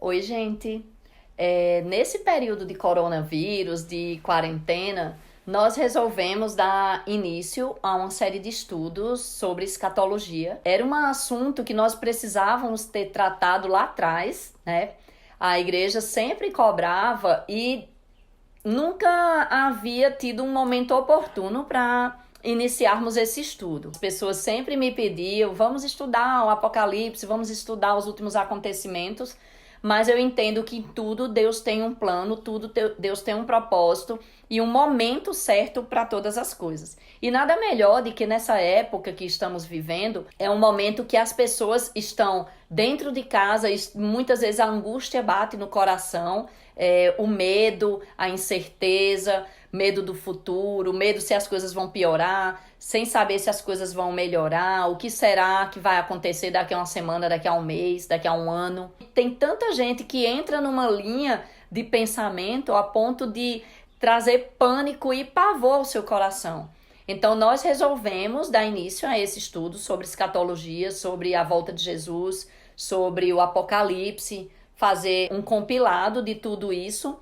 Oi, gente. Nesse período de coronavírus, de quarentena, nós resolvemos dar início a uma série de estudos sobre escatologia. Era um assunto que nós precisávamos ter tratado lá atrás, né? A igreja sempre cobrava e nunca havia tido um momento oportuno para iniciarmos esse estudo. As pessoas sempre me pediam, vamos estudar o Apocalipse, vamos estudar os últimos acontecimentos, mas eu entendo que em tudo Deus tem um plano, tudo Deus tem um propósito e um momento certo para todas as coisas. E nada melhor do que nessa época que estamos vivendo, é um momento que as pessoas estão dentro de casa e muitas vezes a angústia bate no coração, o medo, a incerteza, medo do futuro, medo se as coisas vão piorar, sem saber se as coisas vão melhorar, o que será que vai acontecer daqui a uma semana, daqui a um mês, daqui a um ano. Tem tanta gente que entra numa linha de pensamento a ponto de trazer pânico e pavor ao seu coração. Então nós resolvemos dar início a esse estudo sobre escatologia, sobre a volta de Jesus, sobre o Apocalipse, fazer um compilado de tudo isso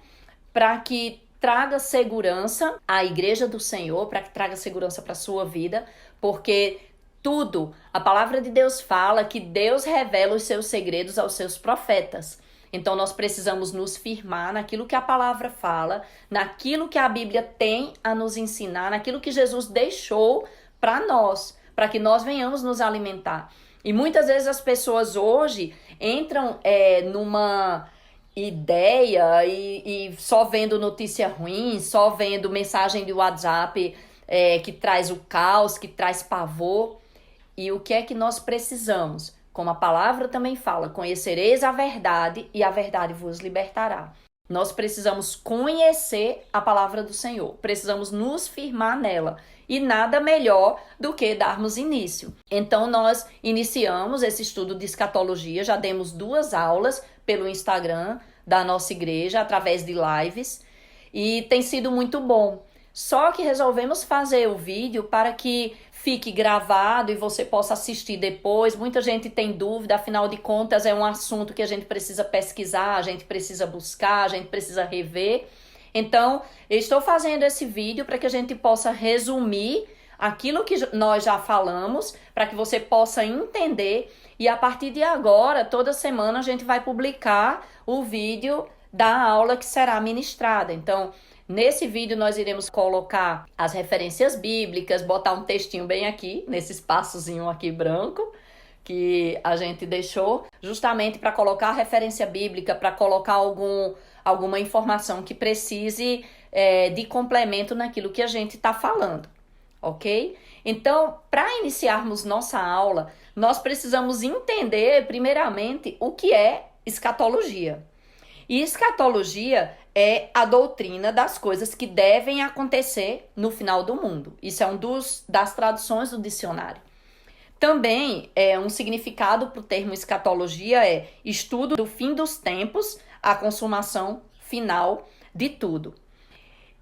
para que traga segurança à Igreja do Senhor, para que traga segurança para a sua vida, porque tudo, a palavra de Deus fala que Deus revela os seus segredos aos seus profetas. Então nós precisamos nos firmar naquilo que a palavra fala, naquilo que a Bíblia tem a nos ensinar, naquilo que Jesus deixou para nós, para que nós venhamos nos alimentar. E muitas vezes as pessoas hoje entram numa ideia e só vendo notícia ruim, só vendo mensagem de WhatsApp que traz o caos, que traz pavor. E o que é que nós precisamos? Como a palavra também fala, conhecereis a verdade e a verdade vos libertará. Nós precisamos conhecer a palavra do Senhor, precisamos nos firmar nela. E nada melhor do que darmos início. Então nós iniciamos esse estudo de escatologia, já demos 2 aulas pelo Instagram da nossa igreja, através de lives, e tem sido muito bom. Só que resolvemos fazer o vídeo para que fique gravado e você possa assistir depois. Muita gente tem dúvida, afinal de contas é um assunto que a gente precisa pesquisar, a gente precisa buscar, a gente precisa rever. Então, eu estou fazendo esse vídeo para que a gente possa resumir aquilo que nós já falamos, para que você possa entender. E a partir de agora, toda semana, a gente vai publicar o vídeo da aula que será ministrada. Então, nesse vídeo nós iremos colocar as referências bíblicas, botar um textinho bem aqui, nesse espaçozinho aqui branco, que a gente deixou, justamente para colocar a referência bíblica, para colocar alguma informação que precise de complemento naquilo que a gente está falando, ok? Então, para iniciarmos nossa aula, nós precisamos entender, primeiramente, o que é escatologia. E escatologia é a doutrina das coisas que devem acontecer no final do mundo. Isso é das traduções do dicionário. Também um significado para o termo escatologia é estudo do fim dos tempos, a consumação final de tudo.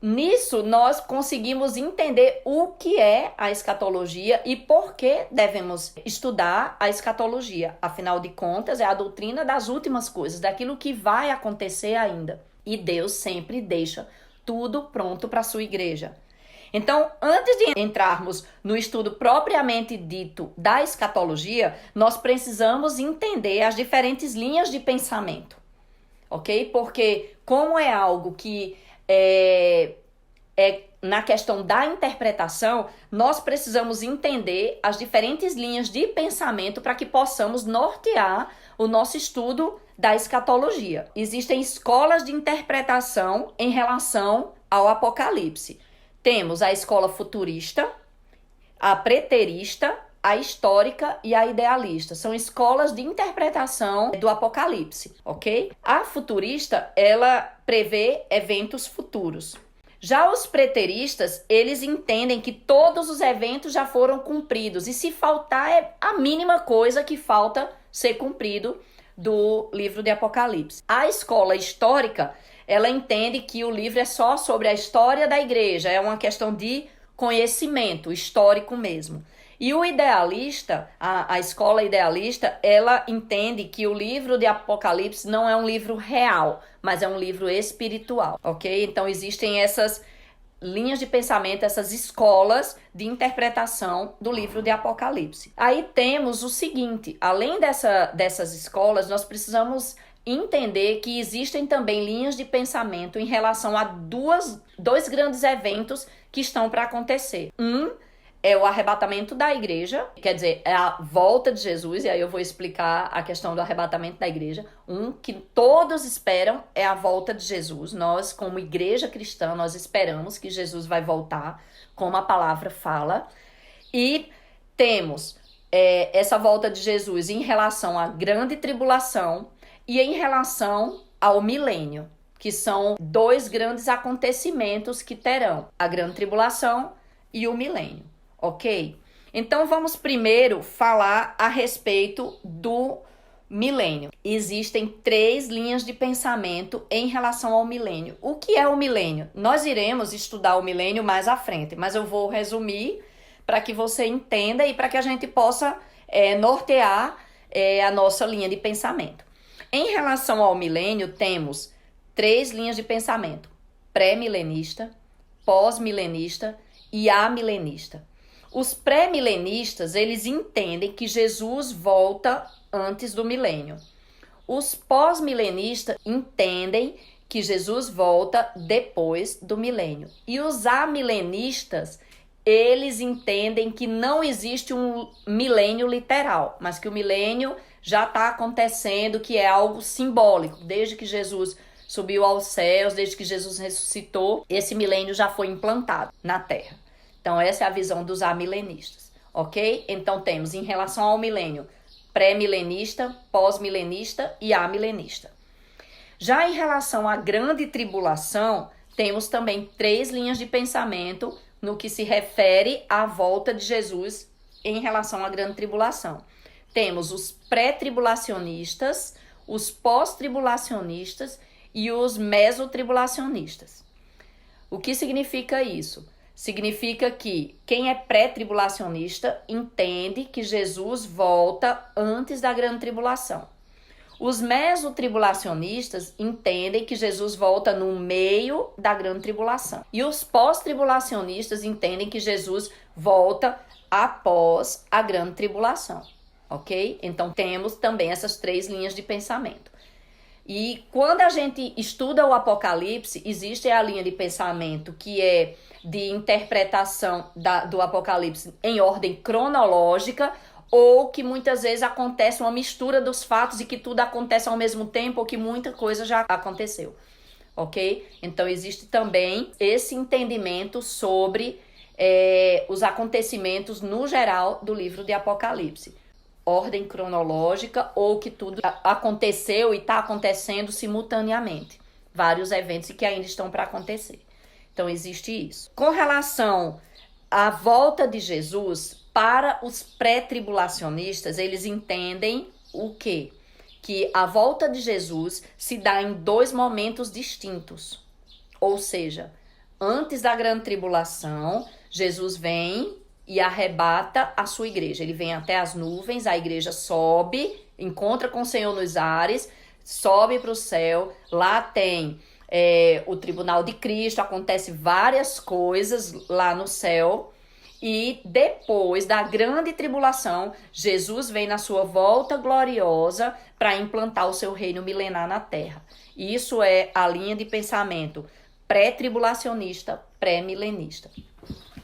Nisso, nós conseguimos entender o que é a escatologia e por que devemos estudar a escatologia. Afinal de contas, é a doutrina das últimas coisas, daquilo que vai acontecer ainda. E Deus sempre deixa tudo pronto para a sua igreja. Então, antes de entrarmos no estudo propriamente dito da escatologia, nós precisamos entender as diferentes linhas de pensamento, ok? Porque como é algo que na questão da interpretação, nós precisamos entender as diferentes linhas de pensamento para que possamos nortear o nosso estudo da escatologia. Existem escolas de interpretação em relação ao Apocalipse. Temos a escola futurista, a preterista, a histórica e a idealista. São escolas de interpretação do Apocalipse, ok? A futurista, ela prevê eventos futuros. Já os preteristas, eles entendem que todos os eventos já foram cumpridos e se faltar é a mínima coisa que falta ser cumprido do livro de Apocalipse. A escola histórica, ela entende que o livro é só sobre a história da igreja, é uma questão de conhecimento histórico mesmo. E o idealista, a escola idealista, ela entende que o livro de Apocalipse não é um livro real, mas é um livro espiritual, ok? Então existem essas linhas de pensamento, essas escolas de interpretação do livro de Apocalipse. Aí temos o seguinte, além dessas escolas, nós precisamos entender que existem também linhas de pensamento em relação a dois grandes eventos que estão para acontecer. É o arrebatamento da igreja, quer dizer, é a volta de Jesus, e aí eu vou explicar a questão do arrebatamento da igreja. Que todos esperam é a volta de Jesus. Nós, como igreja cristã, nós esperamos que Jesus vai voltar, como a palavra fala. E temos essa volta de Jesus em relação à grande tribulação e em relação ao milênio, que são dois grandes acontecimentos que terão a grande tribulação e o milênio. Ok? Então vamos primeiro falar a respeito do milênio. Existem 3 linhas de pensamento em relação ao milênio. O que é o milênio? Nós iremos estudar o milênio mais à frente, mas eu vou resumir para que você entenda e para que a gente possa nortear a nossa linha de pensamento. Em relação ao milênio, temos 3 linhas de pensamento: pré-milenista, pós-milenista e amilenista. Os pré-milenistas, eles entendem que Jesus volta antes do milênio. Os pós-milenistas entendem que Jesus volta depois do milênio. E os amilenistas, eles entendem que não existe um milênio literal, mas que o milênio já está acontecendo, que é algo simbólico. Desde que Jesus subiu aos céus, desde que Jesus ressuscitou, esse milênio já foi implantado na Terra. Então, essa é a visão dos amilenistas, ok? Então, temos em relação ao milênio, pré-milenista, pós-milenista e amilenista. Já em relação à grande tribulação, temos também 3 linhas de pensamento no que se refere à volta de Jesus em relação à grande tribulação. Temos os pré-tribulacionistas, os pós-tribulacionistas e os mesotribulacionistas. O que significa isso? Significa que quem é pré-tribulacionista entende que Jesus volta antes da grande tribulação. Os mesotribulacionistas entendem que Jesus volta no meio da grande tribulação. E os pós-tribulacionistas entendem que Jesus volta após a grande tribulação, ok? Então temos também essas 3 linhas de pensamento. E quando a gente estuda o Apocalipse, existe a linha de pensamento que é de interpretação do Apocalipse em ordem cronológica, ou que muitas vezes acontece uma mistura dos fatos e que tudo acontece ao mesmo tempo, ou que muita coisa já aconteceu, ok? Então existe também esse entendimento sobre os acontecimentos no geral do livro de Apocalipse. Ordem cronológica, ou que tudo aconteceu e está acontecendo simultaneamente. Vários eventos que ainda estão para acontecer. Então, existe isso. Com relação à volta de Jesus, para os pré-tribulacionistas, eles entendem o quê? Que a volta de Jesus se dá em 2 momentos distintos. Ou seja, antes da grande tribulação, Jesus vem e arrebata a sua igreja. Ele vem até as nuvens, a igreja sobe, encontra com o Senhor nos ares, sobe para o céu, lá tem o tribunal de Cristo, acontece várias coisas lá no céu, e depois da grande tribulação, Jesus vem na sua volta gloriosa para implantar o seu reino milenar na terra. Isso é a linha de pensamento pré-tribulacionista, pré-milenista.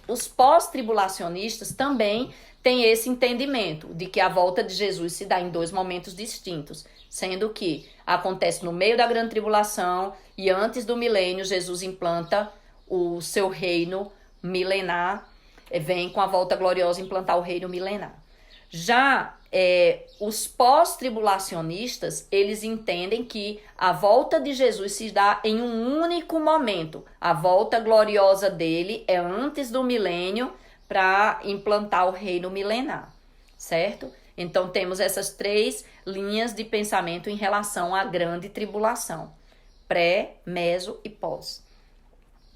Os pós-tribulacionistas também têm esse entendimento de que a volta de Jesus se dá em 2 momentos distintos, sendo que acontece no meio da grande tribulação e antes do milênio Jesus implanta o seu reino milenar, vem com a volta gloriosa implantar o reino milenar. Já os pós-tribulacionistas, eles entendem que a volta de Jesus se dá em um único momento. A volta gloriosa dele é antes do milênio para implantar o reino milenar, certo? Então temos essas 3 linhas de pensamento em relação à grande tribulação: pré, meso e pós.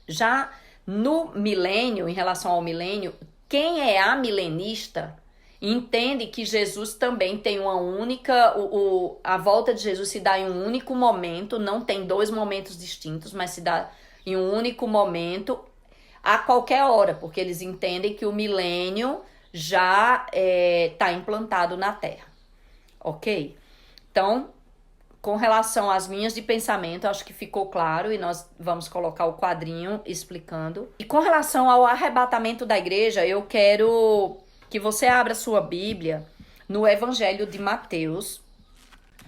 Já no milênio, em relação ao milênio, quem é amilenista entende que Jesus também tem uma única... a volta de Jesus se dá em um único momento, não tem dois momentos distintos, mas se dá em um único momento, a qualquer hora, porque eles entendem que o milênio já está implantado na Terra, ok? Então, com relação às linhas de pensamento, acho que ficou claro e nós vamos colocar o quadrinho explicando. E com relação ao arrebatamento da igreja, eu quero que você abra sua Bíblia no Evangelho de Mateus,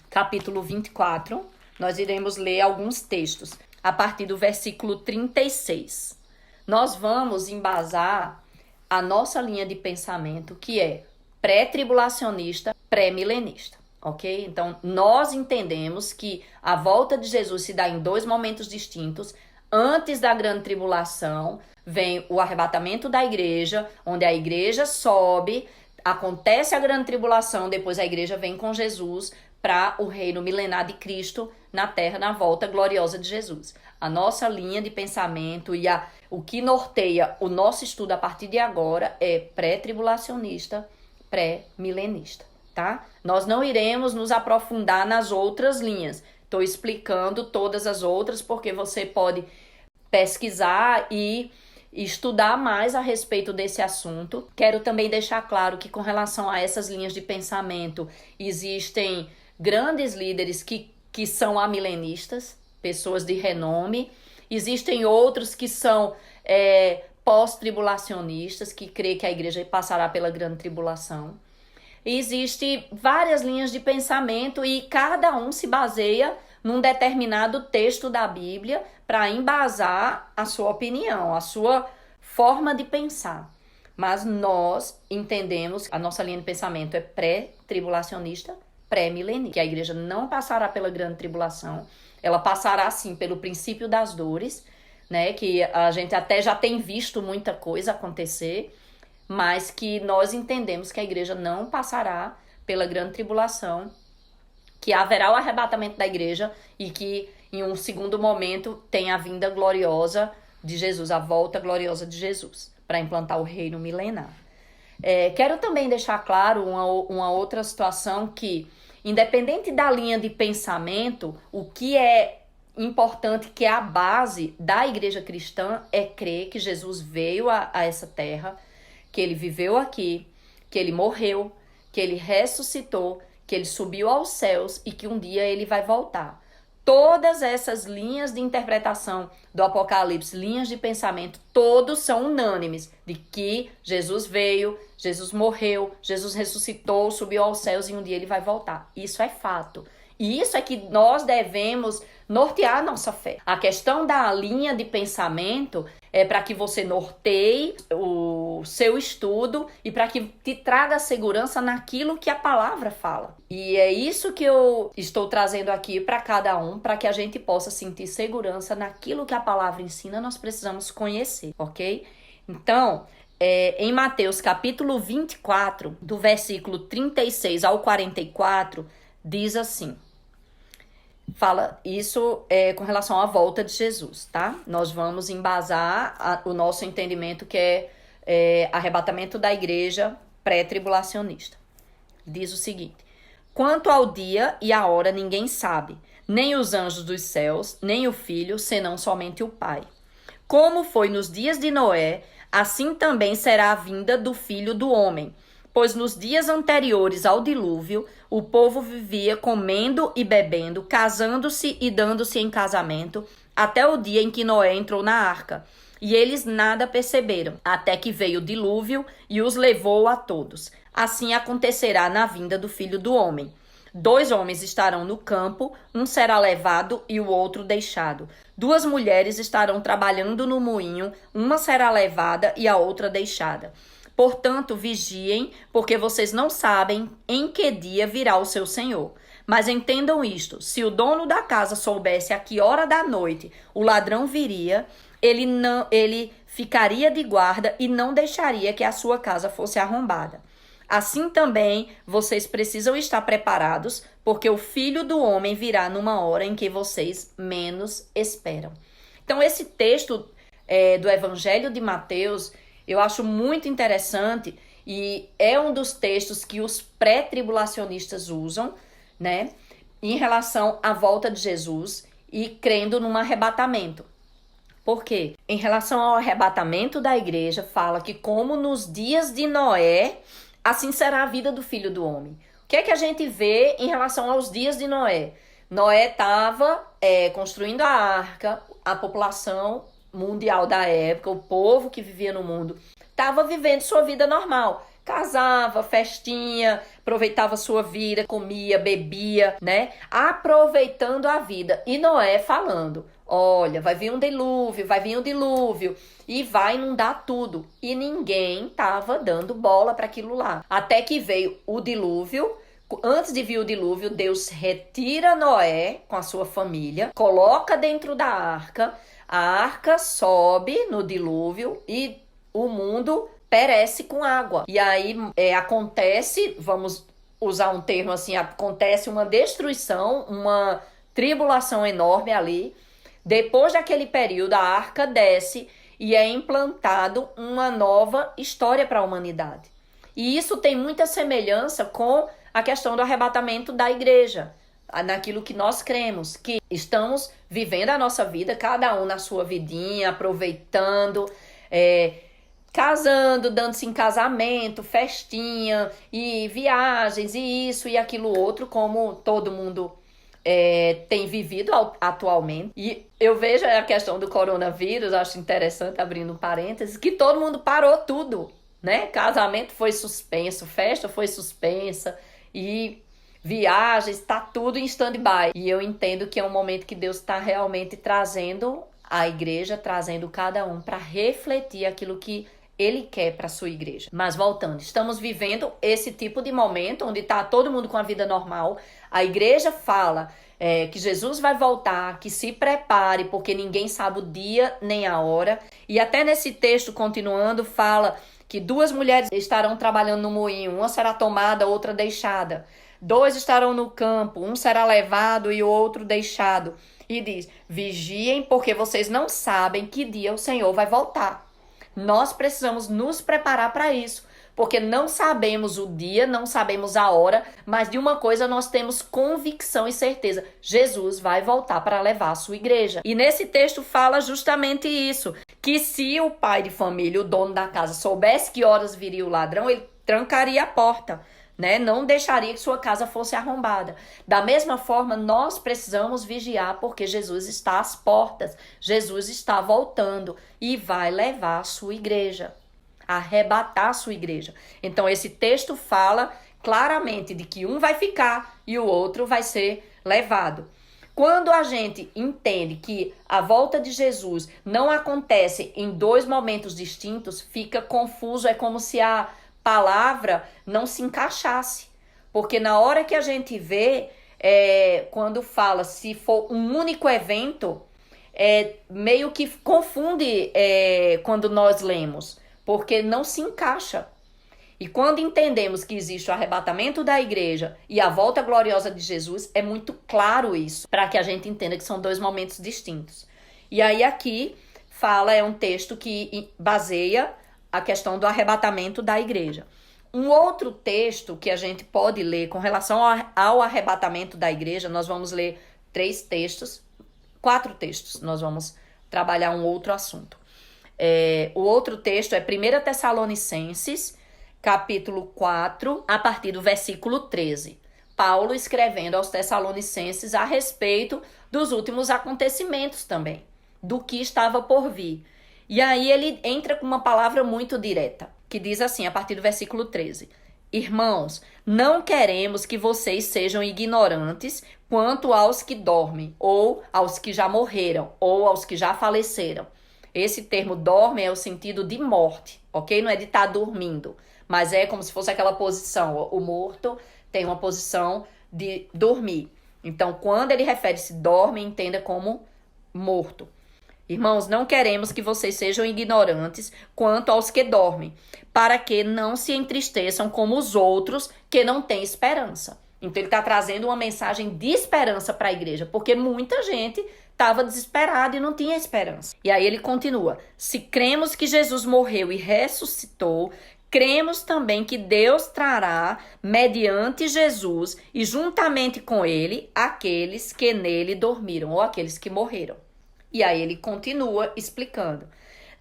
capítulo 24. Nós iremos ler alguns textos a partir do versículo 36. Nós vamos embasar a nossa linha de pensamento, que é pré-tribulacionista, pré-milenista. Ok? Então, nós entendemos que a volta de Jesus se dá em dois momentos distintos. Antes da grande tribulação, vem o arrebatamento da igreja, onde a igreja sobe, acontece a grande tribulação, depois a igreja vem com Jesus para o reino milenar de Cristo na terra, na volta gloriosa de Jesus. A nossa linha de pensamento e o que norteia o nosso estudo a partir de agora é pré-tribulacionista, pré-milenista. Tá? Nós não iremos nos aprofundar nas outras linhas. Estou explicando todas as outras porque você pode pesquisar e estudar mais a respeito desse assunto. Quero também deixar claro que com relação a essas linhas de pensamento, existem grandes líderes que são amilenistas, pessoas de renome. Existem outros que são pós-tribulacionistas, que creem que a igreja passará pela grande tribulação. Existem várias linhas de pensamento e cada um se baseia num determinado texto da Bíblia para embasar a sua opinião, a sua forma de pensar. Mas nós entendemos que a nossa linha de pensamento é pré-tribulacionista, pré-milenista, que a igreja não passará pela grande tribulação, ela passará sim pelo princípio das dores, né, que a gente até já tem visto muita coisa acontecer, mas que nós entendemos que a igreja não passará pela grande tribulação, que haverá o arrebatamento da igreja e que em um segundo momento tem a vinda gloriosa de Jesus, a volta gloriosa de Jesus, para implantar o reino milenar. Quero também deixar claro uma outra situação que, independente da linha de pensamento, o que é importante, que é a base da igreja cristã, é crer que Jesus veio a essa terra, que ele viveu aqui, que ele morreu, que ele ressuscitou, que ele subiu aos céus e que um dia ele vai voltar. Todas essas linhas de interpretação do Apocalipse, linhas de pensamento, todos são unânimes de que Jesus veio, Jesus morreu, Jesus ressuscitou, subiu aos céus e um dia ele vai voltar. Isso é fato. E isso é que nós devemos nortear a nossa fé. A questão da linha de pensamento é para que você norteie o seu estudo e para que te traga segurança naquilo que a palavra fala. E é isso que eu estou trazendo aqui para cada um, para que a gente possa sentir segurança naquilo que a palavra ensina, nós precisamos conhecer, ok? Então, em Mateus capítulo 24, do versículo 36 ao 44, diz assim... Fala isso com relação à volta de Jesus, tá? Nós vamos embasar o nosso entendimento que é arrebatamento da igreja pré-tribulacionista. Diz o seguinte: quanto ao dia e à hora ninguém sabe, nem os anjos dos céus, nem o Filho, senão somente o Pai. Como foi nos dias de Noé, assim também será a vinda do Filho do Homem. Pois nos dias anteriores ao dilúvio, o povo vivia comendo e bebendo, casando-se e dando-se em casamento, até o dia em que Noé entrou na arca. E eles nada perceberam, até que veio o dilúvio e os levou a todos. Assim acontecerá na vinda do Filho do Homem. 2 homens estarão no campo, um será levado e o outro deixado. 2 mulheres estarão trabalhando no moinho, uma será levada e a outra deixada. Portanto, vigiem, porque vocês não sabem em que dia virá o seu Senhor. Mas entendam isto, se o dono da casa soubesse a que hora da noite o ladrão viria, ele ficaria de guarda e não deixaria que a sua casa fosse arrombada. Assim também, vocês precisam estar preparados, porque o Filho do Homem virá numa hora em que vocês menos esperam. Então, esse texto do Evangelho de Mateus, Eu acho muito interessante e é um dos textos que os pré-tribulacionistas usam, né, em relação à volta de Jesus e crendo num arrebatamento. Por quê? Em relação ao arrebatamento da igreja, fala que como nos dias de Noé, assim será a vida do Filho do Homem. O que é que a gente vê em relação aos dias de Noé? Noé estava construindo a arca, a população mundial da época, o povo que vivia no mundo, estava vivendo sua vida normal. Casava, festinha, aproveitava sua vida, comia, bebia, né? Aproveitando a vida. E Noé falando, olha, vai vir um dilúvio e vai inundar tudo. E ninguém tava dando bola para aquilo lá. Até que veio o dilúvio. Antes de vir o dilúvio, Deus retira Noé com a sua família, coloca dentro da arca, a arca sobe no dilúvio e o mundo perece com água. E aí acontece, vamos usar um termo assim, acontece uma destruição, uma tribulação enorme ali. Depois daquele período, a arca desce e é implantado uma nova história para a humanidade. E isso tem muita semelhança com a questão do arrebatamento da igreja, naquilo que nós cremos, que estamos vivendo a nossa vida, cada um na sua vidinha, aproveitando, casando, dando-se em casamento, festinha e viagens e isso e aquilo outro, como todo mundo tem vivido atualmente. E eu vejo a questão do coronavírus, acho interessante, abrindo um parênteses, que todo mundo parou tudo, né? Casamento foi suspenso, festa foi suspensa e viagens, está tudo em stand-by. E eu entendo que é um momento que Deus está realmente trazendo a igreja, trazendo cada um para refletir aquilo que Ele quer para a sua igreja. Mas voltando, estamos vivendo esse tipo de momento onde está todo mundo com a vida normal. A igreja fala que Jesus vai voltar, que se prepare, porque ninguém sabe o dia nem a hora. E até nesse texto, continuando, fala que 2 mulheres estarão trabalhando no moinho, uma será tomada, outra deixada. 2 estarão no campo, um será levado e o outro deixado. E diz, vigiem, porque vocês não sabem que dia o Senhor vai voltar. Nós precisamos nos preparar para isso, porque não sabemos o dia, não sabemos a hora, mas de uma coisa nós temos convicção e certeza, Jesus vai voltar para levar a sua igreja. E nesse texto fala justamente isso, que se o pai de família, o dono da casa, soubesse que horas viria o ladrão, ele trancaria a porta, né? Não deixaria que sua casa fosse arrombada. Da mesma forma, nós precisamos vigiar porque Jesus está às portas. Jesus está voltando e vai levar a sua igreja, arrebatar a sua igreja. Então, esse texto fala claramente de que um vai ficar e o outro vai ser levado. Quando a gente entende que a volta de Jesus não acontece em 2 momentos distintos, fica confuso, é como se a palavra não se encaixasse, porque na hora que a gente vê, quando fala se for um único evento, meio que confunde quando nós lemos, porque não se encaixa. E quando entendemos que existe o arrebatamento da igreja e a volta gloriosa de Jesus, é muito claro isso, para que a gente entenda que são 2 momentos distintos. E aí aqui fala, é um texto que baseia a questão do arrebatamento da igreja. Um outro texto que a gente pode ler com relação ao arrebatamento da igreja, nós vamos ler 4 textos, nós vamos trabalhar um outro assunto. O outro texto é 1 Tessalonicenses, capítulo 4, a partir do versículo 13. Paulo escrevendo aos Tessalonicenses a respeito dos últimos acontecimentos também, do que estava por vir. E aí ele entra com uma palavra muito direta, que diz assim, a partir do versículo 13. Irmãos, não queremos que vocês sejam ignorantes quanto aos que dormem, ou aos que já morreram, ou aos que já faleceram. Esse termo dorme é o sentido de morte, ok? Não é de estar dormindo, mas é como se fosse aquela posição. O morto tem uma posição de dormir. Então, quando ele refere-se dorme, entenda como morto. Irmãos, não queremos que vocês sejam ignorantes quanto aos que dormem, para que não se entristeçam como os outros que não têm esperança. Então, ele está trazendo uma mensagem de esperança para a igreja, porque muita gente estava desesperado e não tinha esperança. E aí ele continua: se cremos que Jesus morreu e ressuscitou, cremos também que Deus trará, mediante Jesus e juntamente com ele, aqueles que nele dormiram, ou aqueles que morreram. E aí ele continua explicando: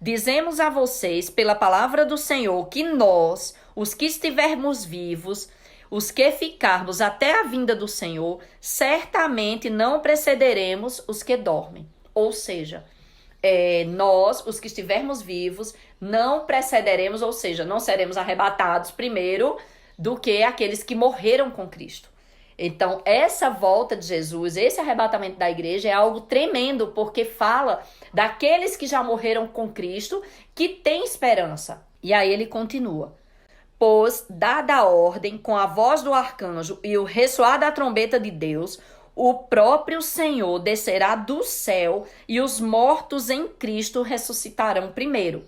dizemos a vocês, pela palavra do Senhor, que nós, os que estivermos vivos, os que ficarmos até a vinda do Senhor, certamente não precederemos os que dormem. Ou seja, nós, os que estivermos vivos, não precederemos, ou seja, não seremos arrebatados primeiro do que aqueles que morreram com Cristo. Então, essa volta de Jesus, esse arrebatamento da igreja é algo tremendo, porque fala daqueles que já morreram com Cristo, que têm esperança. E aí ele continua: pois, dada a ordem, com a voz do arcanjo e o ressoar da trombeta de Deus, o próprio Senhor descerá do céu e os mortos em Cristo ressuscitarão primeiro.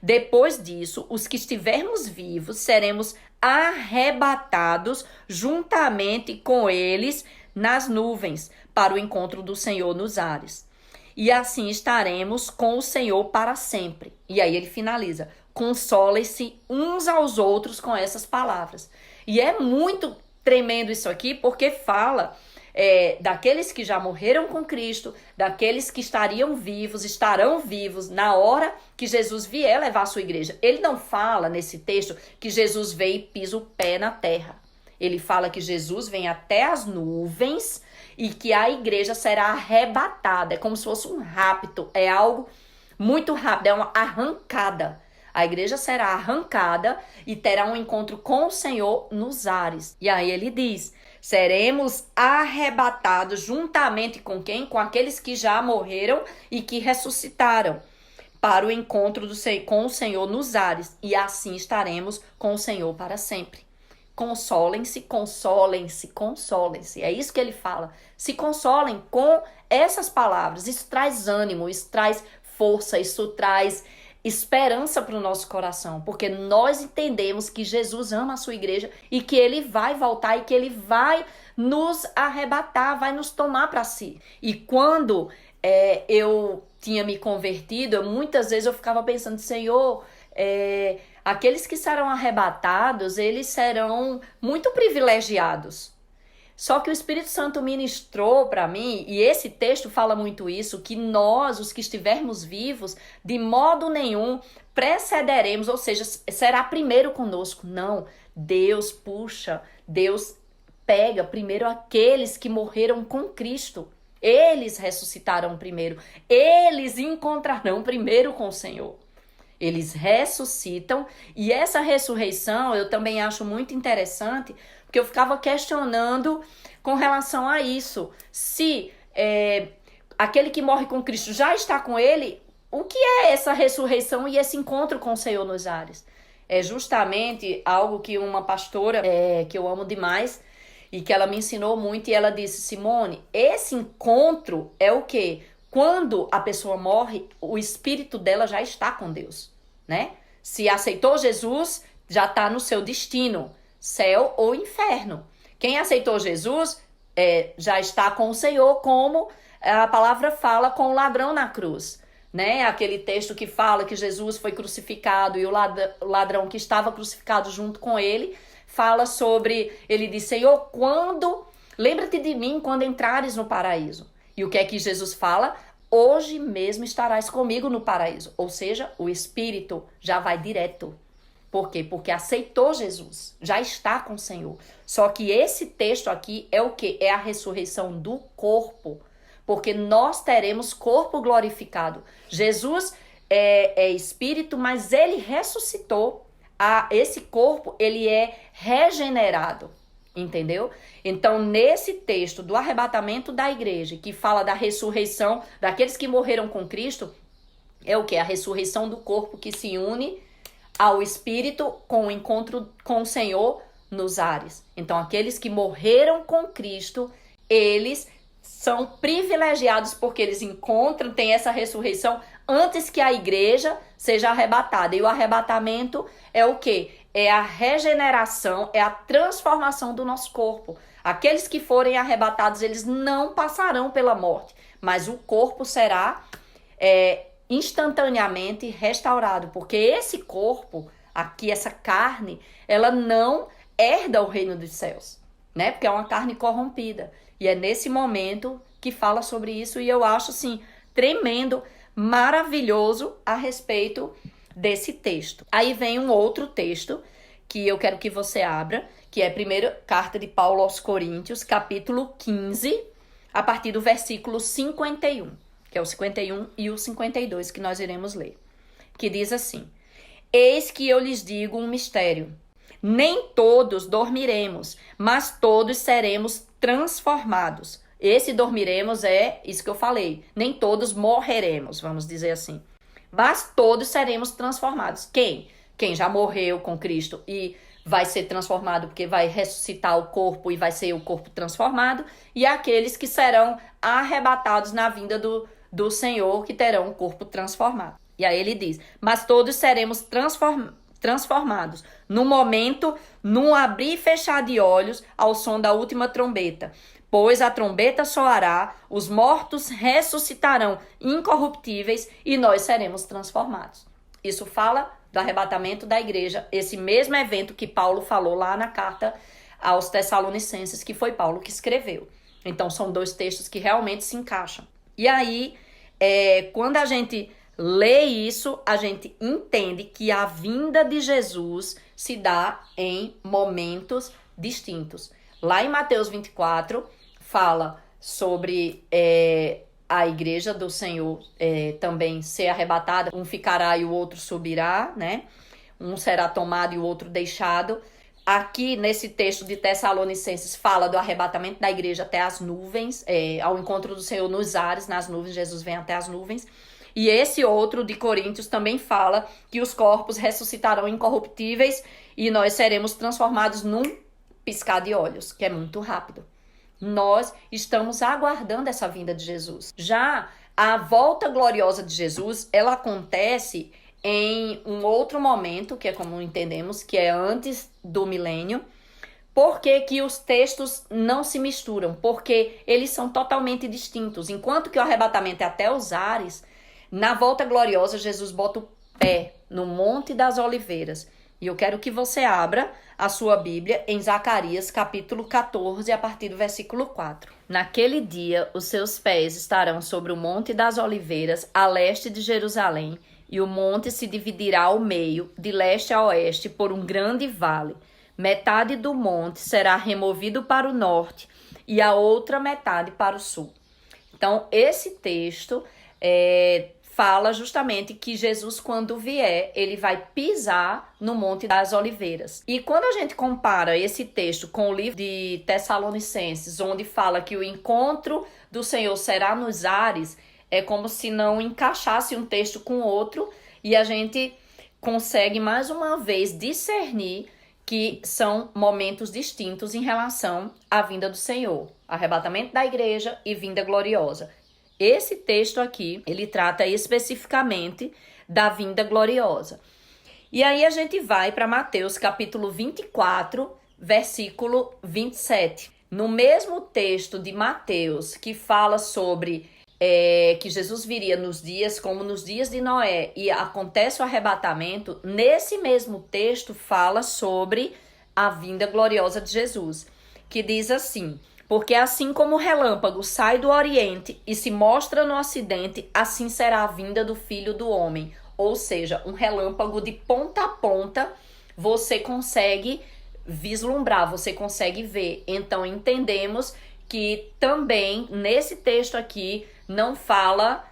Depois disso, os que estivermos vivos seremos arrebatados juntamente com eles nas nuvens para o encontro do Senhor nos ares. E assim estaremos com o Senhor para sempre. E aí ele finaliza: consolem-se uns aos outros com essas palavras. E é muito tremendo isso aqui, porque fala daqueles que já morreram com Cristo, daqueles que estarão vivos na hora que Jesus vier levar a sua igreja. Ele não fala nesse texto que Jesus vem e pisa o pé na terra. Ele fala que Jesus vem até as nuvens e que a igreja será arrebatada. É como se fosse um rapto, é algo muito rápido, é uma arrancada. A igreja será arrancada e terá um encontro com o Senhor nos ares. E aí ele diz: seremos arrebatados juntamente com quem? Com aqueles que já morreram e que ressuscitaram para o encontro com o Senhor nos ares. E assim estaremos com o Senhor para sempre. Consolem-se, consolem-se, consolem-se. É isso que ele fala. Se consolem com essas palavras. Isso traz ânimo, isso traz força, isso traz esperança para o nosso coração, porque nós entendemos que Jesus ama a sua igreja e que ele vai voltar e que ele vai nos arrebatar, vai nos tomar para si. E quando eu tinha me convertido, muitas vezes eu ficava pensando: Senhor, aqueles que serão arrebatados, eles serão muito privilegiados. Só que o Espírito Santo ministrou para mim, e esse texto fala muito isso, que nós, os que estivermos vivos, de modo nenhum precederemos, ou seja, será primeiro conosco. Não, Deus pega primeiro aqueles que morreram com Cristo. Eles ressuscitarão primeiro, eles encontrarão primeiro com o Senhor. Eles ressuscitam, e essa ressurreição eu também acho muito interessante, porque eu ficava questionando com relação a isso. Se aquele que morre com Cristo já está com ele, o que é essa ressurreição e esse encontro com o Senhor nos ares? É justamente algo que uma pastora que eu amo demais e que ela me ensinou muito, e ela disse: Simone, esse encontro é o quê? Quando a pessoa morre, o espírito dela já está com Deus, né? Se aceitou Jesus, já está no seu destino, céu ou inferno. Quem aceitou Jesus já está com o Senhor, como a palavra fala com o ladrão na cruz, né? Aquele texto que fala que Jesus foi crucificado e o ladrão que estava crucificado junto com ele fala sobre, ele diz: Senhor, lembra-te de mim quando entrares no paraíso. E o que é que Jesus fala? Hoje mesmo estarás comigo no paraíso. Ou seja, o Espírito já vai direto. Por quê? Porque aceitou Jesus, já está com o Senhor. Só que esse texto aqui é o quê? É a ressurreição do corpo. Porque nós teremos corpo glorificado. Jesus é Espírito, mas ele ressuscitou. Esse corpo, ele é regenerado. Entendeu? Então, nesse texto do arrebatamento da igreja, que fala da ressurreição daqueles que morreram com Cristo, é o que? A ressurreição do corpo que se une ao Espírito com o encontro com o Senhor nos ares. Então, aqueles que morreram com Cristo, eles são privilegiados porque eles têm essa ressurreição antes que a igreja seja arrebatada. E o arrebatamento é o quê? É a regeneração, é a transformação do nosso corpo. Aqueles que forem arrebatados, eles não passarão pela morte, mas o corpo será instantaneamente restaurado, porque esse corpo, aqui, essa carne, ela não herda o reino dos céus, né? Porque é uma carne corrompida. E é nesse momento que fala sobre isso, e eu acho, assim, tremendo, maravilhoso a respeito desse texto. Aí vem um outro texto que eu quero que você abra, que é a primeira carta de Paulo aos Coríntios, capítulo 15, a partir do versículo 51, que é o 51 e o 52 que nós iremos ler, que diz assim: Eis que eu lhes digo um mistério. Nem todos dormiremos, mas todos seremos transformados. Esse dormiremos é isso que eu falei. Nem todos morreremos, vamos dizer assim. Mas todos seremos transformados. Quem? Quem já morreu com Cristo e vai ser transformado porque vai ressuscitar o corpo e vai ser o corpo transformado. E aqueles que serão arrebatados na vinda do Senhor, que terão o corpo transformado. E aí ele diz, mas todos seremos transformados no momento, num abrir e fechar de olhos, ao som da última trombeta. Pois a trombeta soará, os mortos ressuscitarão incorruptíveis e nós seremos transformados. Isso fala do arrebatamento da igreja, esse mesmo evento que Paulo falou lá na carta aos Tessalonicenses, que foi Paulo que escreveu. Então são dois textos que realmente se encaixam. E aí, quando a gente lê isso, a gente entende que a vinda de Jesus se dá em momentos distintos. Lá em Mateus 24, fala sobre a igreja do Senhor também ser arrebatada. Um ficará e o outro subirá, né? Um será tomado e o outro deixado. Aqui, nesse texto de Tessalonicenses, fala do arrebatamento da igreja até as nuvens, ao encontro do Senhor nos ares, nas nuvens, Jesus vem até as nuvens. E esse outro de Coríntios também fala que os corpos ressuscitarão incorruptíveis e nós seremos transformados num piscar de olhos, que é muito rápido. Nós estamos aguardando essa vinda de Jesus. Já a volta gloriosa de Jesus, ela acontece em um outro momento, que é como entendemos, que é antes do milênio. Por que que os textos não se misturam? Porque eles são totalmente distintos. Enquanto que o arrebatamento é até os ares, na volta gloriosa, Jesus bota o pé no Monte das Oliveiras. E eu quero que você abra a sua Bíblia em Zacarias, capítulo 14, a partir do versículo 4. Naquele dia, os seus pés estarão sobre o Monte das Oliveiras, a leste de Jerusalém, e o monte se dividirá ao meio, de leste a oeste, por um grande vale. Metade do monte será removido para o norte e a outra metade para o sul. Então, esse texto fala justamente que Jesus, quando vier, ele vai pisar no Monte das Oliveiras. E quando a gente compara esse texto com o livro de Tessalonicenses, onde fala que o encontro do Senhor será nos ares, é como se não encaixasse um texto com o outro, e a gente consegue mais uma vez discernir que são momentos distintos em relação à vinda do Senhor, arrebatamento da igreja e vinda gloriosa. Esse texto aqui, ele trata especificamente da vinda gloriosa. E aí a gente vai para Mateus capítulo 24, versículo 27. No mesmo texto de Mateus, que fala sobre que Jesus viria nos dias como nos dias de Noé e acontece o arrebatamento, nesse mesmo texto fala sobre a vinda gloriosa de Jesus, que diz assim: porque assim como o relâmpago sai do oriente e se mostra no ocidente, assim será a vinda do Filho do Homem. Ou seja, um relâmpago de ponta a ponta, você consegue vislumbrar, você consegue ver. Então entendemos que também nesse texto aqui não fala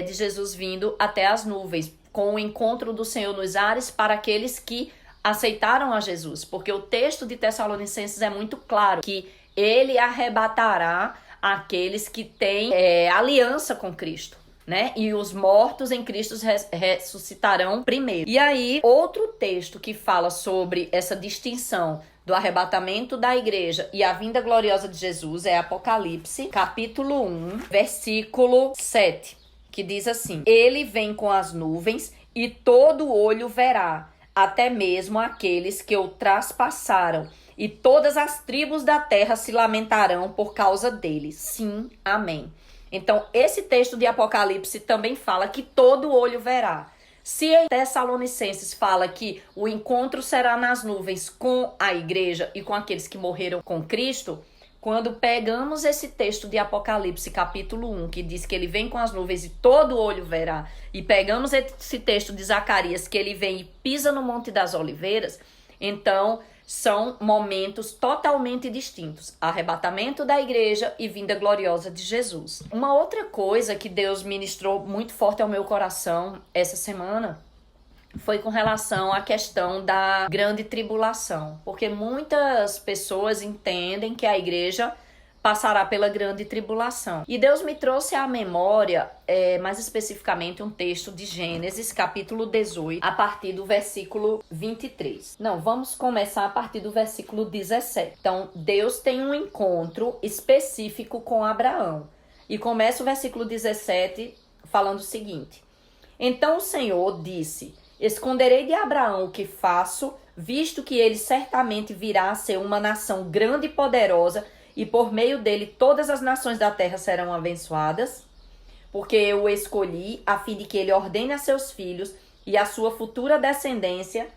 de Jesus vindo até as nuvens, com o encontro do Senhor nos ares para aqueles que aceitaram a Jesus. Porque o texto de Tessalonicenses é muito claro que ele arrebatará aqueles que têm aliança com Cristo, né? E os mortos em Cristo ressuscitarão primeiro. E aí, outro texto que fala sobre essa distinção do arrebatamento da igreja e a vinda gloriosa de Jesus é Apocalipse, capítulo 1, versículo 7, que diz assim: ele vem com as nuvens e todo olho verá, até mesmo aqueles que o traspassaram, e todas as tribos da terra se lamentarão por causa dele. Sim, amém. Então, esse texto de Apocalipse também fala que todo olho verá. Se em Tessalonicenses fala que o encontro será nas nuvens com a igreja e com aqueles que morreram com Cristo, quando pegamos esse texto de Apocalipse, capítulo 1, que diz que ele vem com as nuvens e todo olho verá, e pegamos esse texto de Zacarias, que ele vem e pisa no Monte das Oliveiras, então são momentos totalmente distintos. Arrebatamento da igreja e vinda gloriosa de Jesus. Uma outra coisa que Deus ministrou muito forte ao meu coração essa semana foi com relação à questão da grande tribulação. Porque muitas pessoas entendem que a igreja passará pela grande tribulação. E Deus me trouxe à memória, mais especificamente, um texto de Gênesis, capítulo 18, a partir do versículo 23. Não, vamos começar a partir do versículo 17. Então, Deus tem um encontro específico com Abraão. E começa o versículo 17 falando o seguinte: Então o Senhor disse: Esconderei de Abraão o que faço, visto que ele certamente virá a ser uma nação grande e poderosa, e por meio dele todas as nações da terra serão abençoadas, porque eu o escolhi a fim de que ele ordene a seus filhos e a sua futura descendência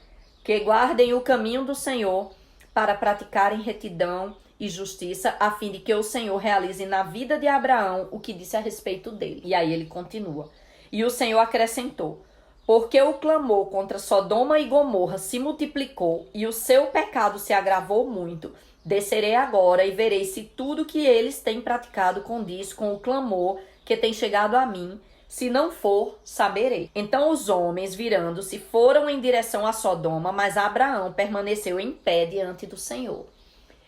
que guardem o caminho do Senhor para praticarem retidão e justiça, a fim de que o Senhor realize na vida de Abraão o que disse a respeito dele. E aí ele continua. E o Senhor acrescentou: Porque o clamor contra Sodoma e Gomorra se multiplicou e o seu pecado se agravou muito, descerei agora e verei se tudo que eles têm praticado condiz com o clamor que tem chegado a mim. Se não for, saberei. Então os homens, virando-se, foram em direção a Sodoma, mas Abraão permaneceu em pé diante do Senhor.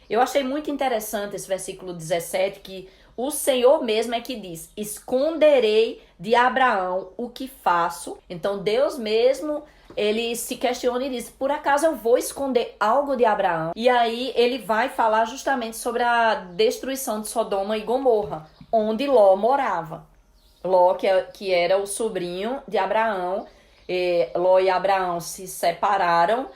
Eu achei muito interessante esse versículo 17, que o Senhor mesmo é que diz: esconderei de Abraão o que faço. Então Deus mesmo, ele se questiona e diz: por acaso eu vou esconder algo de Abraão? E aí ele vai falar justamente sobre a destruição de Sodoma e Gomorra, onde Ló morava. Ló, que era o sobrinho de Abraão. Ló e Abraão se separaram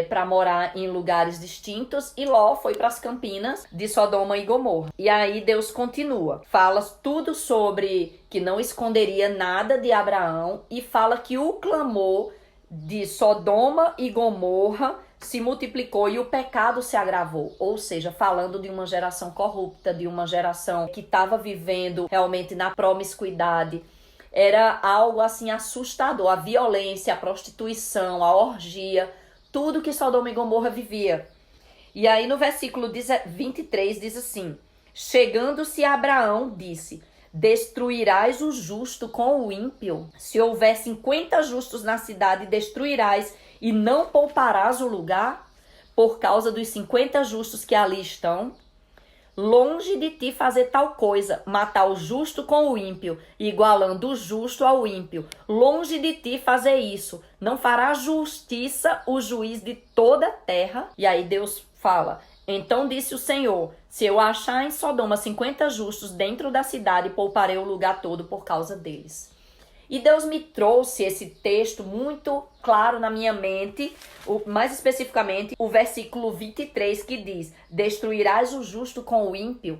para morar em lugares distintos, e Ló foi para as campinas de Sodoma e Gomorra. E aí Deus continua, fala tudo sobre que não esconderia nada de Abraão, e fala que o clamor de Sodoma e Gomorra se multiplicou e o pecado se agravou, ou seja, falando de uma geração corrupta, de uma geração que estava vivendo realmente na promiscuidade. Era algo assim assustador, a violência, a prostituição, a orgia, tudo que Sodoma e Gomorra vivia. E aí no versículo 23 diz assim: chegando-se Abraão, disse: destruirás o justo com o ímpio? Se houver 50 justos na cidade, destruirás e não pouparás o lugar por causa dos 50 justos que ali estão? Longe de ti fazer tal coisa, matar o justo com o ímpio, igualando o justo ao ímpio. Longe de ti fazer isso. Não fará justiça o juiz de toda a terra? E aí Deus fala: então disse o Senhor: se eu achar em Sodoma 50 justos dentro da cidade, pouparei o lugar todo por causa deles. E Deus me trouxe esse texto muito claro na minha mente, mais especificamente o versículo 23, que diz: destruirás o justo com o ímpio.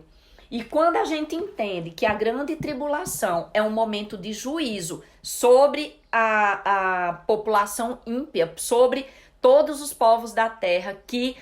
E quando a gente entende que a grande tribulação é um momento de juízo sobre a população ímpia, sobre todos os povos da terra que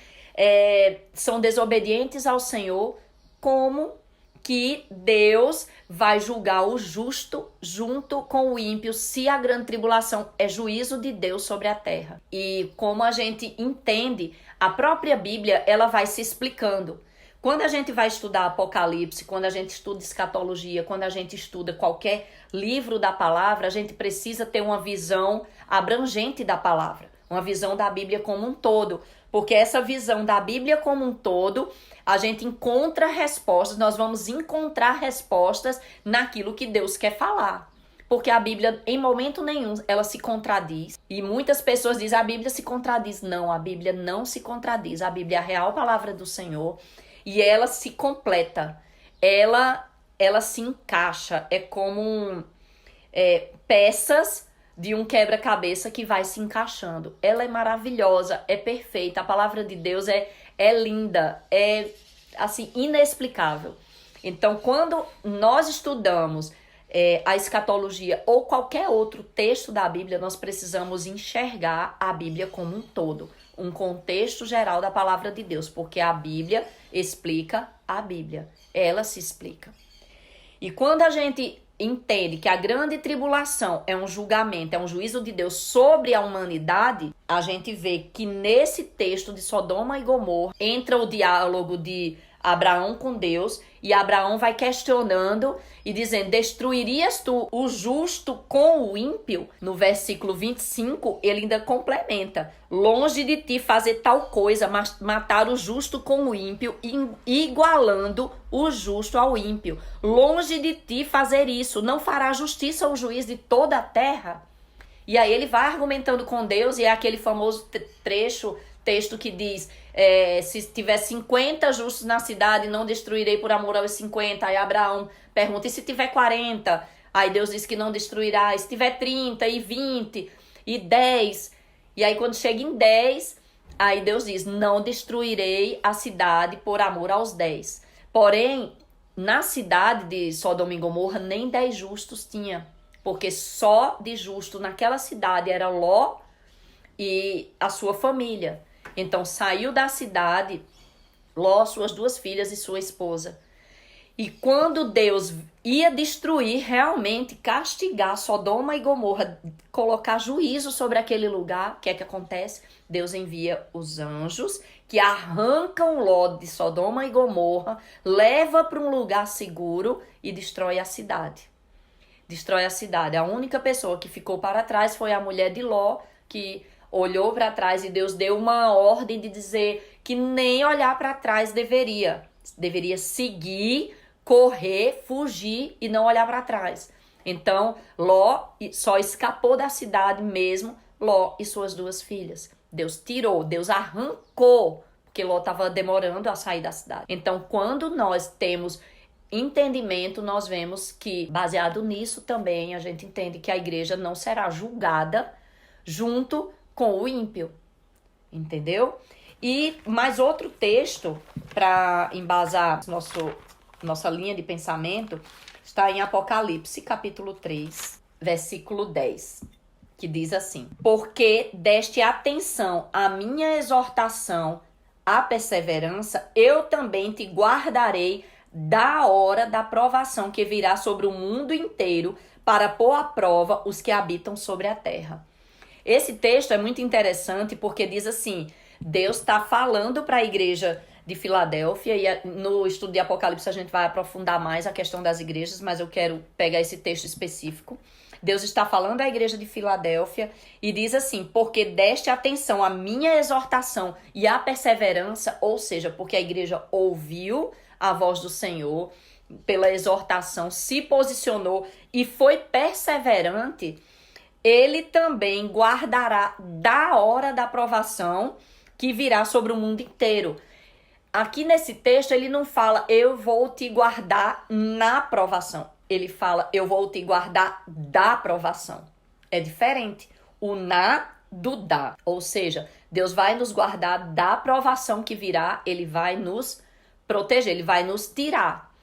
são desobedientes ao Senhor, como que Deus vai julgar o justo junto com o ímpio, se a grande tribulação é juízo de Deus sobre a terra. E como a gente entende, a própria Bíblia, ela vai se explicando. Quando a gente vai estudar Apocalipse, quando a gente estuda escatologia, quando a gente estuda qualquer livro da palavra, a gente precisa ter uma visão abrangente da palavra, uma visão da Bíblia como um todo, porque essa visão da Bíblia como um todo, a gente encontra respostas, nós vamos encontrar respostas naquilo que Deus quer falar. Porque a Bíblia, em momento nenhum, ela se contradiz. E muitas pessoas dizem: a Bíblia se contradiz. Não, a Bíblia não se contradiz. A Bíblia é a real palavra do Senhor e ela se completa. Ela se encaixa. É como peças de um quebra-cabeça que vai se encaixando. Ela é maravilhosa, é perfeita. A palavra de Deus é linda, é assim, inexplicável. Então, quando nós estudamos a escatologia ou qualquer outro texto da Bíblia, nós precisamos enxergar a Bíblia como um todo, um contexto geral da palavra de Deus, porque a Bíblia explica a Bíblia, ela se explica. E quando a gente entende que a grande tribulação é um julgamento, é um juízo de Deus sobre a humanidade, a gente vê que nesse texto de Sodoma e Gomorra entra o diálogo de Abraão com Deus, e Abraão vai questionando e dizendo: destruirias tu o justo com o ímpio? No versículo 25, ele ainda complementa: longe de ti fazer tal coisa, mas matar o justo com o ímpio, igualando o justo ao ímpio. Longe de ti fazer isso, não fará justiça ao juiz de toda a terra? E aí ele vai argumentando com Deus, e é aquele famoso texto que diz: se tiver 50 justos na cidade, não destruirei por amor aos 50. Aí Abraão pergunta: e se tiver 40? Aí Deus diz que não destruirá. E se tiver 30 e 20 e 10? E aí quando chega em 10, aí Deus diz: não destruirei a cidade por amor aos 10. Porém, na cidade de Sodoma e Gomorra, nem 10 justos tinha, porque só de justo naquela cidade era Ló e a sua família. Então saiu da cidade Ló, suas 2 filhas e sua esposa. E quando Deus ia destruir, realmente castigar Sodoma e Gomorra, colocar juízo sobre aquele lugar, o que é que acontece? Deus envia os anjos que arrancam Ló de Sodoma e Gomorra, leva para um lugar seguro e destrói a cidade. Destrói a cidade. A única pessoa que ficou para trás foi a mulher de Ló, que olhou para trás, e Deus deu uma ordem de dizer que nem olhar para trás deveria seguir, correr, fugir e não olhar para trás. Então, Ló só escapou da cidade mesmo, Ló e suas 2 filhas. Deus tirou, Deus arrancou, porque Ló estava demorando a sair da cidade. Então, quando nós temos entendimento, nós vemos que, baseado nisso também, a gente entende que a igreja não será julgada junto com o ímpio, entendeu? E mais outro texto para embasar nossa linha de pensamento está em Apocalipse, capítulo 3, versículo 10, que diz assim: porque deste atenção à minha exortação, à perseverança, eu também te guardarei da hora da provação que virá sobre o mundo inteiro, para pôr à prova os que habitam sobre a terra. Esse texto é muito interessante porque diz assim: Deus está falando para a igreja de Filadélfia, e no estudo de Apocalipse a gente vai aprofundar mais a questão das igrejas, mas eu quero pegar esse texto específico. Deus está falando à igreja de Filadélfia e diz assim: porque deste atenção à minha exortação e à perseverança, ou seja, porque a igreja ouviu a voz do Senhor, pela exortação se posicionou e foi perseverante, ele também guardará da hora da provação que virá sobre o mundo inteiro. Aqui nesse texto ele não fala: eu vou te guardar na provação. Ele fala: eu vou te guardar da provação. É diferente o na do da. Ou seja, Deus vai nos guardar da provação que virá, ele vai nos proteger, ele vai nos tirar.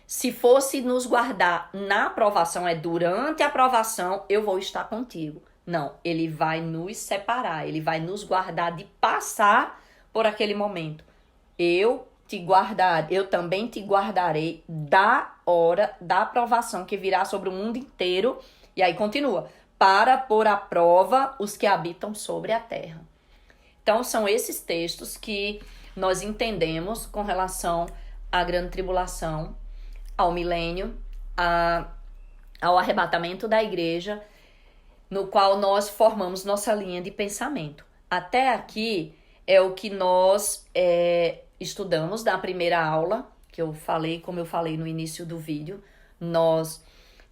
Se fosse nos guardar na provação, durante a provação, eu vou estar contigo. Não, ele vai nos separar, ele vai nos guardar de passar por aquele momento. Eu também te guardarei da hora da provação que virá sobre o mundo inteiro. E aí continua: para pôr à prova os que habitam sobre a terra. Então são esses textos que nós entendemos com relação à grande tribulação, ao milênio, ao arrebatamento da igreja, no qual nós formamos nossa linha de pensamento. Até aqui é o que nós estudamos na primeira aula, que eu falei, como eu falei no início do vídeo. Nós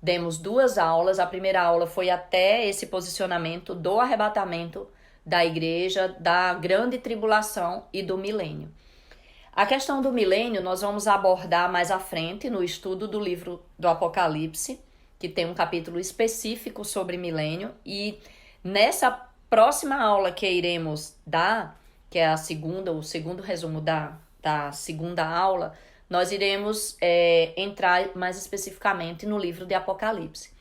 demos 2 aulas. A primeira aula foi até esse posicionamento do arrebatamento da igreja, da grande tribulação e do milênio. A questão do milênio nós vamos abordar mais à frente no estudo do livro do Apocalipse, que tem um capítulo específico sobre milênio, e nessa próxima aula que iremos dar, que é o segundo resumo da segunda aula, nós iremos entrar mais especificamente no livro de Apocalipse.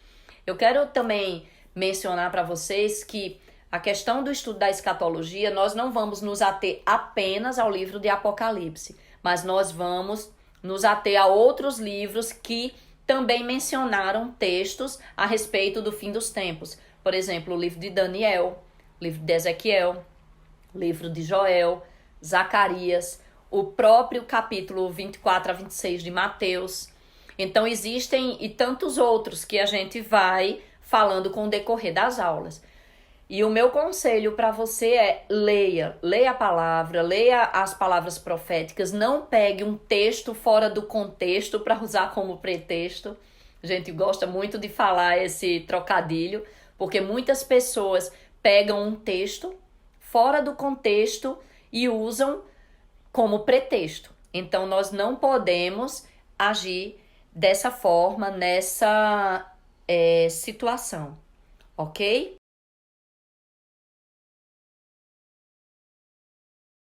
Eu quero também mencionar para vocês que a questão do estudo da escatologia, nós não vamos nos ater apenas ao livro de Apocalipse, mas nós vamos nos ater a outros livros que também mencionaram textos a respeito do fim dos tempos. Por exemplo, o livro de Daniel, o livro de Ezequiel, o livro de Joel, Zacarias, o próprio capítulo 24 a 26 de Mateus. Então existem e tantos outros que a gente vai falando com o decorrer das aulas. E o meu conselho para você é leia a palavra, leia as palavras proféticas, não pegue um texto fora do contexto para usar como pretexto. A gente gosta muito de falar esse trocadilho, porque muitas pessoas pegam um texto fora do contexto e usam como pretexto. Então nós não podemos agir dessa forma nessa situação, ok?